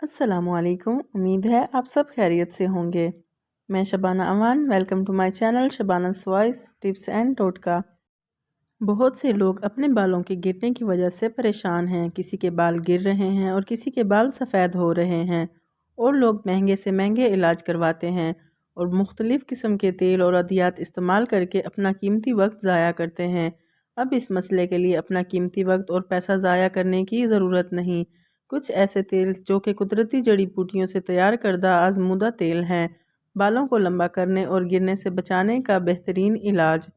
السلام علیکم، امید ہے آپ سب خیریت سے ہوں گے۔ میں Shabana Aman, welcome to my channel شبانہ's وائس ٹپس اینڈ ٹوٹکا۔ بہت سے لوگ اپنے بالوں کے گرنے کی وجہ سے پریشان ہیں۔ کسی کے بال گر رہے ہیں اور کسی کے بال سفید ہو رہے ہیں، اور لوگ مہنگے سے مہنگے علاج کرواتے ہیں اور مختلف قسم کے تیل اور ادویات استعمال کر کے اپنا قیمتی وقت ضائع کرتے ہیں۔ اب اس مسئلے کے لیے اپنا قیمتی وقت اور پیسہ ضائع کرنے کی ضرورت نہیں۔ کچھ ایسے تیل جو کہ قدرتی جڑی بوٹیوں سے تیار کردہ آزمودہ تیل ہیں، بالوں کو لمبا کرنے اور گرنے سے بچانے کا بہترین علاج۔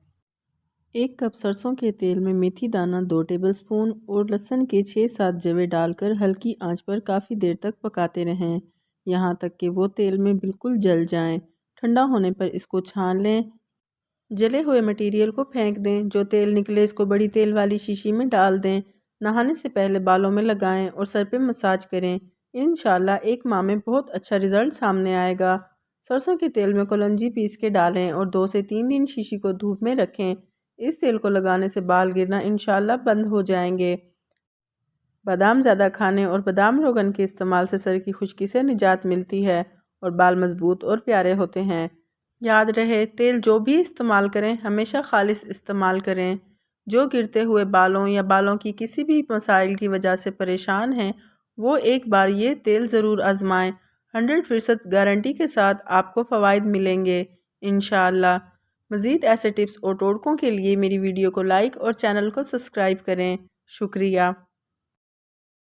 1 کپ سرسوں کے تیل میں میتھی دانہ 2 ٹیبل سپون اور لہسن کے 6-7 جوے ڈال کر ہلکی آنچ پر کافی دیر تک پکاتے رہیں، یہاں تک کہ وہ تیل میں بالکل جل جائیں۔ ٹھنڈا ہونے پر اس کو چھان لیں۔ جلے ہوئے مٹیریل کو پھینک دیں۔ جو تیل نکلے اس کو بڑی تیل والی شیشی میں ڈال دیں۔ نہانے سے پہلے بالوں میں لگائیں اور سر پہ مساج کریں۔ انشاءاللہ 1 ماہ میں بہت اچھا رزلٹ سامنے آئے گا۔ سرسوں کے تیل میں کلونجی پیس کے ڈالیں اور 2 سے 3 دن شیشی کو دھوپ میں رکھیں۔ اس تیل کو لگانے سے بال گرنا انشاءاللہ بند ہو جائیں گے۔ بادام زیادہ کھانے اور بادام روغن کے استعمال سے سر کی خشکی سے نجات ملتی ہے اور بال مضبوط اور پیارے ہوتے ہیں۔ یاد رہے، تیل جو بھی استعمال کریں ہمیشہ خالص استعمال کریں۔ جو گرتے ہوئے بالوں یا بالوں کی کسی بھی مسائل کی وجہ سے پریشان ہیں، وہ ایک بار یہ تیل ضرور آزمائیں۔ 100% گارنٹی کے ساتھ آپ کو فوائد ملیں گے انشاءاللہ۔ مزید ایسے ٹپس اور ٹوٹکوں کے لیے میری ویڈیو کو لائک اور چینل کو سبسکرائب کریں۔ شکریہ۔